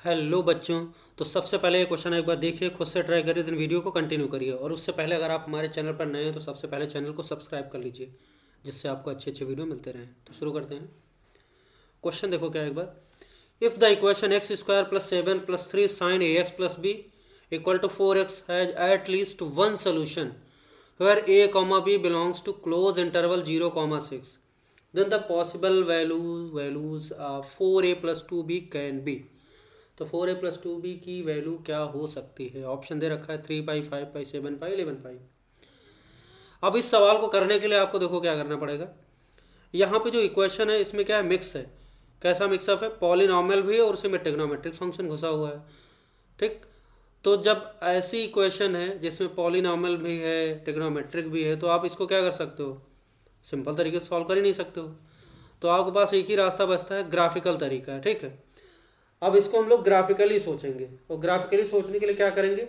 Hello बच्चों। तो सबसे पहले ये क्वेश्चन एक बार देखिए, खुद से ट्राई करिए, देन वीडियो को कंटिन्यू करिए। और उससे पहले अगर आप हमारे चैनल पर नए हैं तो सबसे पहले चैनल को सब्सक्राइब कर लीजिए, जिससे आपको अच्छे अच्छे वीडियो मिलते रहें। तो शुरू करते हैं। क्वेश्चन देखो क्या एक बार। If the equation X square plus 7 + 3 sine A x plus B equal to 4x has at least one solution where a comma b belongs to close interval 0, 6, then the possible values of 4a plus 2b can be। तो 4a+2b की value क्या हो सकती है? Option दे रखा है 3 पाई, 5 पाई, 7 पाई, 11 पाई। अब इस सवाल को करने के लिए आपको देखो क्या करना पड़ेगा। यहाँ पे जो इक्वेशन है इसमें क्या है, मिक्स है। कैसा मिक्सअप है? पॉलिनॉमियल भी है और उसी में ट्रिग्नोमेट्रिक फंक्शन घुसा हुआ है। ठीक, तो जब ऐसी इक्वेशन है जिसमें पॉलिनॉमियल भी है, ट्रिग्नोमेट्रिक भी है, तो आप इसको क्या कर सकते हो? सिंपल तरीके से सॉल्व कर ही नहीं सकते हो। तो आपके पास एक ही रास्ता बचता है, ग्राफिकल तरीका है। ठीक है, अब इसको हम लोग ग्राफिकली सोचेंगे। और ग्राफिकली सोचने के लिए क्या करेंगे,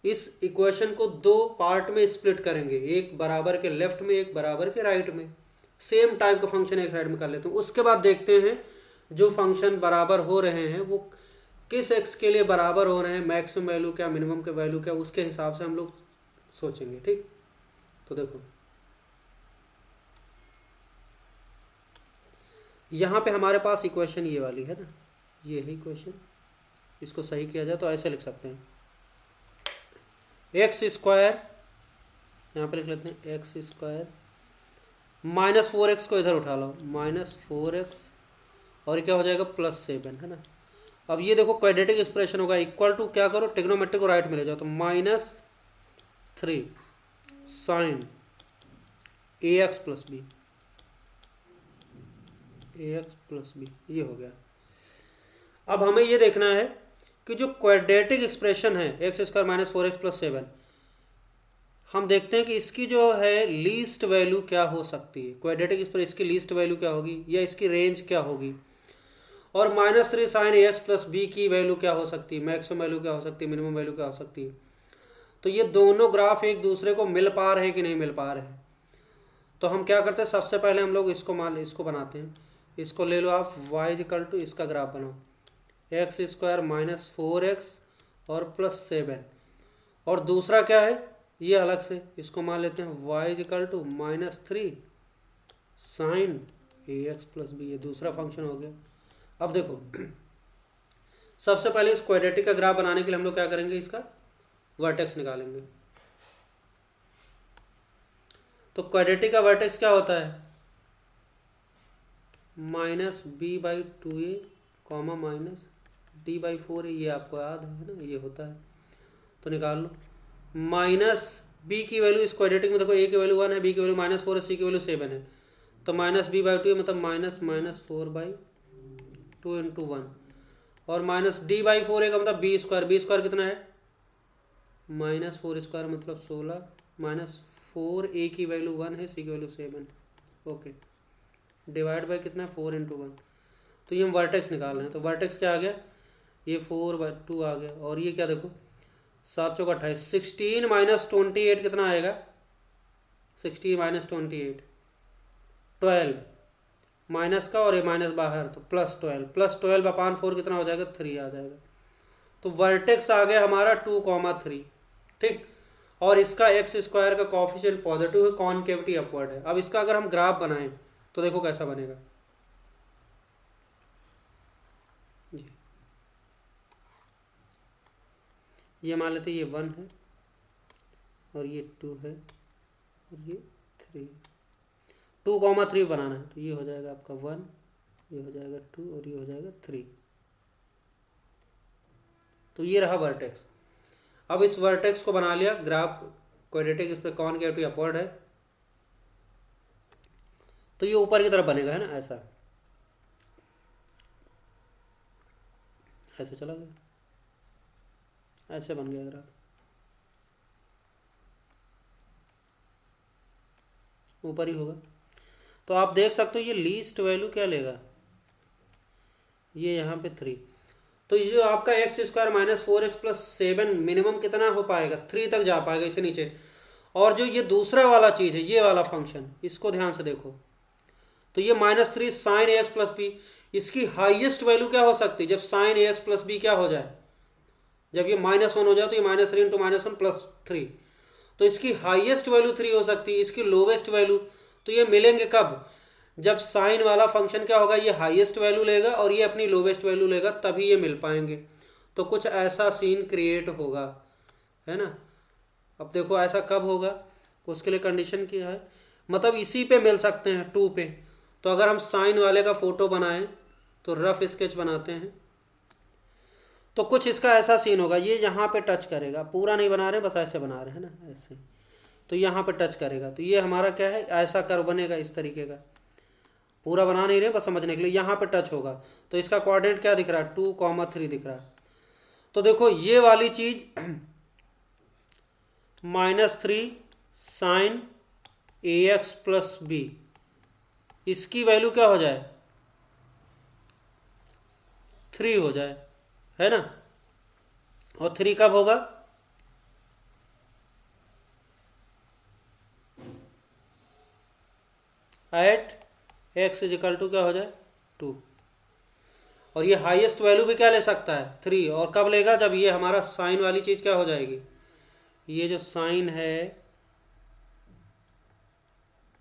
इस इक्वेशन को दो पार्ट में स्प्लिट करेंगे, एक बराबर के लेफ्ट में, एक बराबर के राइट में। सेम टाइप का फंक्शन एक साइड में कर लेते हैं। उसके बाद देखते हैं जो फंक्शन बराबर हो रहे हैं वो किस एक्स के लिए बराबर हो रहे हैं, मैक्सिमम वैल्यू क्या, मिनिमम के वैल्यू क्या, उसके हिसाब से हम लोग सोचेंगे। ठीक, तो देखो यहाँ पे हमारे पास इक्वेशन ये वाली है ना, ये है इक्वेशन। इसको सही किया जाए तो ऐसे लिख सकते हैं, एक्स स्क्वायर, यहाँ पे लिख लेते हैं एक्स स्क्वायर -4x को इधर उठा लो, -4x, और क्या हो जाएगा +7, है ना। अब ये देखो क्वाड्रेटिक एक्सप्रेशन होगा, इक्वल टू क्या करो, ट्रिग्नोमेट्रिक को राइट में ले जाओ, तो -3 साइन ax प्लस बी, ये हो गया। अब हमें ये देखना है कि जो क्वाड्रेटिक एक्सप्रेशन है एक्स स्क्वायर -4x + 7, हम देखते हैं कि इसकी जो है लीस्ट वैल्यू क्या हो सकती है। क्वाड्रेटिक एक्सप्रेशन इसकी लीस्ट वैल्यू क्या होगी या इसकी रेंज क्या होगी, और -3 साइन ax प्लस बी की वैल्यू क्या हो सकती है, मैक्सिमम वैल्यू क्या हो सकती है, मिनिमम वैल्यू क्या हो सकती है। तो ये दोनों ग्राफ एक दूसरे को मिल पा रहे हैं कि नहीं मिल पा रहे हैं। तो हम क्या करते हैं, सबसे पहले हम लोग इसको बनाते हैं। इसको ले लो आप, y इसका ग्राफ बनाओ, एक्स स्क्वायर -4x और +7, और दूसरा क्या है ये अलग से, इसको मान लेते हैं y -3 sine ax plus b, ये दूसरा फंक्शन हो गया। अब देखो सबसे पहले इस क्वाड्रेटिक का ग्राफ बनाने के लिए हम लोग क्या करेंगे, इसका वर्टेक्स निकालेंगे। तो क्वाड्रेटिक का वर्टेक्स क्या होता है, -b/2a, -d/4a, ये आपको याद है ना, ये होता है। तो निकाल लो, -b की वैल्यू इस क्वाड्रेटिक में देखो, a की वैल्यू 1 है, b की वैल्यू -4 है, c की वैल्यू 7 है, तो -b/2 मतलब -4/2 × 1, और -d/4a का मतलब b स्क्वायर कितना है, -4² मतलब 16, -4, a की वैल्यू 1 है, c की वैल्यू 7, ओके, डिवाइड बाय कितना है 4 × 1। तो ये हम वर्टेक्स निकाल रहे हैं। तो वर्टेक्स क्या आ गया, ये 4/2 आ गया, और ये क्या देखो 7 चौक 28, 16 - 28 कितना आएगा, 16 - 28 12, माइनस का और ये माइनस बाहर, तो +12 कितना हो जाएगा, 3 आ जाएगा। तो वर्टेक्स आ गया हमारा 2, 3। ठीक, और इसका एक्स स्क्वायर का कॉफिशिएंट पॉजिटिव है, कॉनकेविटी अपवर्ड है। अब इसका अगर हम ग्राफ बनाएं तो देखो कैसा बनेगा जी। ये मान लेते ये 1 है और ये 2 है और ये 3, 2, 3 बनाना है, तो ये हो जाएगा आपका 1, ये हो जाएगा 2 और ये हो जाएगा 3। तो ये रहा वर्टेक्स। अब इस वर्टेक्स को बना लिया, ग्राफ क्वाड्रेटिक, इस पर कॉनकेविटी अपवर्ड है, तो ये ऊपर की तरफ बनेगा, है ना, ऐसा ऐसे चला गया, ऐसे बन गया ग्राफ, ऊपर ही होगा। तो आप देख सकते हो ये लीस्ट वैल्यू क्या लेगा, ये यहाँ पे 3। तो ये जो आपका एक्स स्क्वायर -4x + 7 मिनिमम कितना हो पाएगा, 3 तक जा पाएगा, इससे नीचे। और जो ये दूसरा वाला चीज़ है, ये वाला फंक्शन, इसको ध्यान से देखो, तो ये -3 साइन ax प्लस बी, इसकी हाईएस्ट वैल्यू क्या हो सकती है, जब साइन ए एक्स प्लस बी क्या हो जाए, जब ये -1 हो जाए तो ये -3 इंटू -1 प्लस 3, तो इसकी हाईएस्ट वैल्यू 3 हो सकती है, इसकी लोवेस्ट वैल्यू। तो ये मिलेंगे कब, जब साइन वाला फंक्शन क्या होगा, ये हाईएस्ट वैल्यू लेगा और ये अपनी लोवेस्ट वैल्यू लेगा, तभी ये मिल पाएंगे। तो कुछ ऐसा सीन क्रिएट होगा, है ना। अब देखो ऐसा कब होगा, उसके लिए कंडीशन क्या है, मतलब इसी पे मिल सकते हैं 2 पे। तो अगर हम साइन वाले का फोटो बनाएं तो रफ स्केच बनाते हैं, तो कुछ इसका ऐसा सीन होगा, ये यहाँ पे टच करेगा, पूरा नहीं बना रहे बस ऐसे बना रहे हैं ना, ऐसे। तो यहाँ पे टच करेगा तो ये हमारा क्या है, ऐसा कर्व बनेगा इस तरीके का, पूरा बना नहीं रहे बस समझने के लिए, यहाँ पे टच होगा। तो इसका कोऑर्डिनेट क्या दिख रहा है, 2,3 दिख रहा है। तो देखो ये वाली चीज -3 साइन ए एक्स प्लस बी, इसकी वैल्यू क्या हो जाए, 3 हो जाए, है ना। और 3 कब होगा, at x is equal to क्या हो जाए 2। और ये हाईएस्ट वैल्यू भी क्या ले सकता है 3, और कब लेगा, जब ये हमारा साइन वाली चीज क्या हो जाएगी, ये जो साइन है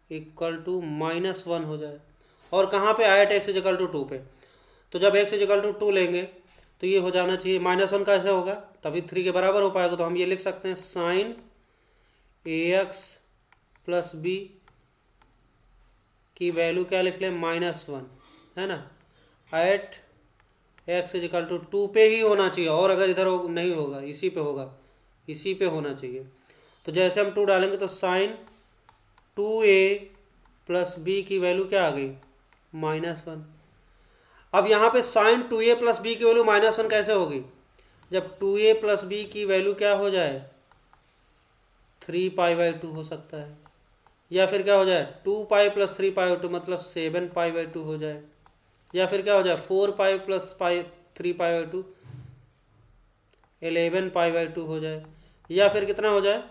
इक्वल टू -1 हो जाए, और कहाँ पे at x is equal to 2 पे। तो जब एक्स इज इक्वल टू 2 लेंगे तो ये हो जाना चाहिए, -1 कैसे होगा, तभी 3 के बराबर हो पाएगा। तो हम ये लिख सकते हैं साइन ए एक्स प्लस बी की वैल्यू क्या लिख लें, -1, है ना, at x is equal to 2 पे ही होना चाहिए, और अगर इधर नहीं होगा, इसी पे होगा, इसी पे होना चाहिए। तो जैसे हम 2 डालेंगे तो साइन 2a प्लस बी की वैल्यू क्या आ गई, -1। अब यहाँ पे साइन 2a प्लस बी की वैल्यू -1 कैसे होगी, जब 2a प्लस बी की वैल्यू क्या हो जाए 3π/2 हो सकता है, या फिर क्या हो जाए 2π प्लस 3π/2 मतलब 7π/2 हो जाए, या फिर क्या हो जाए 4π प्लस 3π/2 11π/2 हो जाए, या फिर कितना हो जाए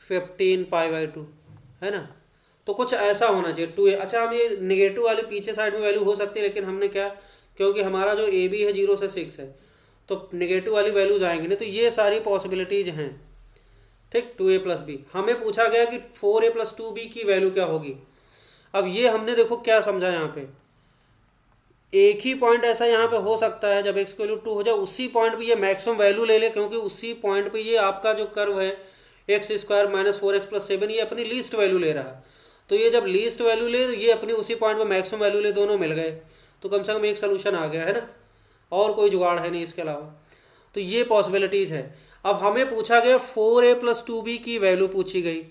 15π/2, है ना। तो कुछ ऐसा होना चाहिए 2a। अच्छा, हम ये नेगेटिव वाली पीछे साइड में वैल्यू हो सकती है, लेकिन हमने क्या, क्योंकि हमारा जो ए बी है 0 से 6 है, तो नेगेटिव वाली वैल्यूज आएंगी नहीं। तो ये सारी पॉसिबिलिटीज हैं, ठीक। 2a प्लस बी, हमें पूछा गया कि 4a प्लस 2b की वैल्यू क्या होगी। अब ये हमने देखो क्या समझा, यहाँ पे एक ही पॉइंट ऐसा यहाँ पे हो सकता है जब x की वैल्यू 2 हो जाए, उसी पॉइंट पे ये मैक्सिमम वैल्यू ले ले, क्योंकि उसी पॉइंट पे ये आपका जो कर्व है x² - 4x + 7 ये अपनी लीस्ट वैल्यू ले रहा है। तो ये जब लीस्ट वैल्यू ले तो ये अपनी उसी पॉइंट पे मैक्सिमम वैल्यू ले, दोनों मिल गए, तो कम से कम एक सोल्यूशन आ गया, है ना। और कोई जुगाड़ है नहीं इसके अलावा। तो ये पॉसिबिलिटीज है। अब हमें पूछा गया 4a + 2b की वैल्यू पूछी गई,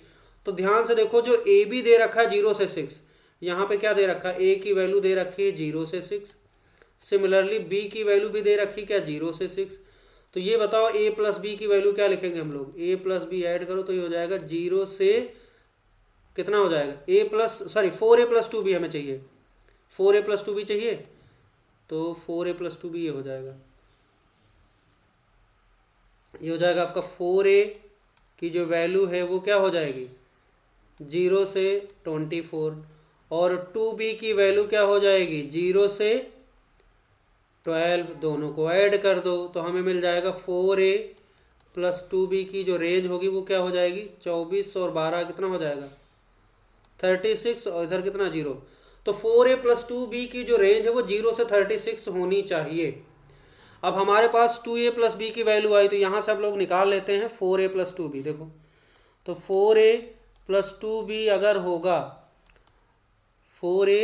तो ध्यान से देखो, जो ए बी दे रखा है 0 से 6, यहाँ पे क्या दे रखा है, ए की वैल्यू दे रखी है 0 से 6, सिमिलरली बी की वैल्यू भी दे रखी क्या 0 से 6। तो ये बताओ a प्लस बी की वैल्यू क्या लिखेंगे हम लोग, a प्लस बी ऐड करो तो ये हो जाएगा 0 से कितना हो जाएगा, 4a + 2b हमें चाहिए, 4a + 2b चाहिए, तो 4a + 2b ये हो जाएगा, ये हो जाएगा आपका 4a की जो वैल्यू है वो क्या हो जाएगी 0 से 24, और 2b की वैल्यू क्या हो जाएगी 0 से 12, दोनों को ऐड कर दो तो हमें मिल जाएगा 4a + 2b की जो रेंज होगी वो क्या हो जाएगी 24, और 12 कितना हो जाएगा 36, और इधर कितना 0। तो 4a + 2b की जो रेंज है वो 0 से 36 होनी चाहिए। अब हमारे पास 2a + b की वैल्यू आई, तो यहाँ से हम लोग निकाल लेते हैं 4a + 2b। देखो, तो 4a + 2b अगर होगा 4a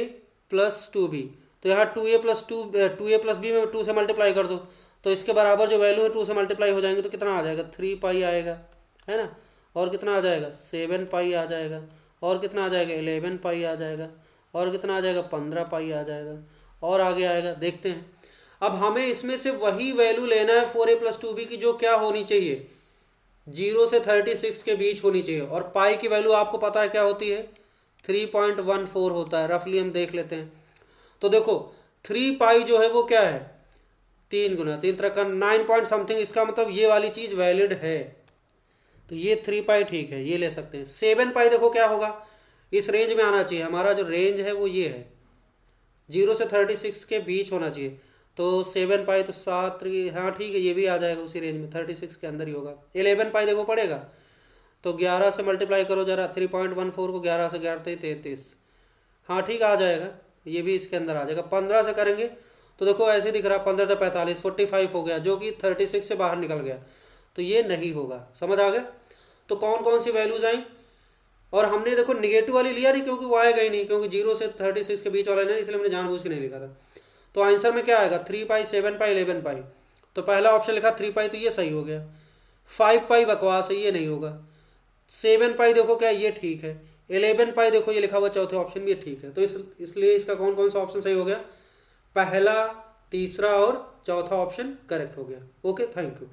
+ 2b, तो यहाँ 2a + b में 2 से मल्टीप्लाई कर दो, तो इसके बराबर जो वैल्यू है 2 से मल्टीप्लाई हो जाएंगे तो कितना आ जाएगा 3π आएगा, है ना। और कितना आ जाएगा 7π आ जाएगा, और कितना आ जाएगा 11π आ जाएगा, और कितना आ जाएगा 15π आ जाएगा, और आगे आएगा, देखते हैं। अब हमें इसमें से वही वैल्यू लेना है 4a + 2b की जो क्या होनी चाहिए 0 से 36 के बीच होनी चाहिए, और पाई की वैल्यू आपको पता है क्या होती है 3.14 होता है, रफली हम देख लेते हैं। तो देखो 3π जो है वो क्या है 3 × 3 का 9 पॉइंट समथिंग, इसका मतलब ये वाली चीज वैलिड है। तो ये 3 पाई ठीक है, ये ले सकते हैं। 7 पाई देखो क्या होगा, इस रेंज में आना चाहिए, हमारा जो रेंज है वो ये है 0 से 36 के बीच होना चाहिए। तो 7 पाई तो 7, हाँ ठीक है, ये भी आ जाएगा उसी रेंज में, 36 के अंदर ही होगा। 11 पाई देखो पड़ेगा, तो 11 से मल्टीप्लाई करो जरा, 3.14 को 11 से 11 33, हाँ ठीक आ जाएगा, ये भी इसके अंदर आ जाएगा। 15 से करेंगे तो देखो ऐसे दिख रहा है, 15 से 45, 45 हो गया, जो कि 36 से बाहर निकल गया, तो ये नहीं होगा। समझ आ गया। तो कौन कौन सी वैल्यूज आई, और हमने देखो निगेटिव वाली लिया नहीं क्योंकि वो आएगा ही नहीं, क्योंकि 0 से 36 के बीच वाला नहीं, इसलिए मैंने जानबूझ के नहीं लिखा था। तो आंसर में क्या आएगा, 3 पाई, 7 पाई, 11 पाई। तो पहला ऑप्शन लिखा 3 पाई, तो ये सही हो गया। 5 पाई बकवास है, ये नहीं होगा। 7 पाई देखो क्या, ये ठीक है। 11 पाई देखो ये लिखा हुआ चौथे ऑप्शन में, ये ठीक है। तो इसलिए इसका कौन कौन सा ऑप्शन सही हो गया, पहला, तीसरा और चौथा ऑप्शन करेक्ट हो गया। Okay, thank you.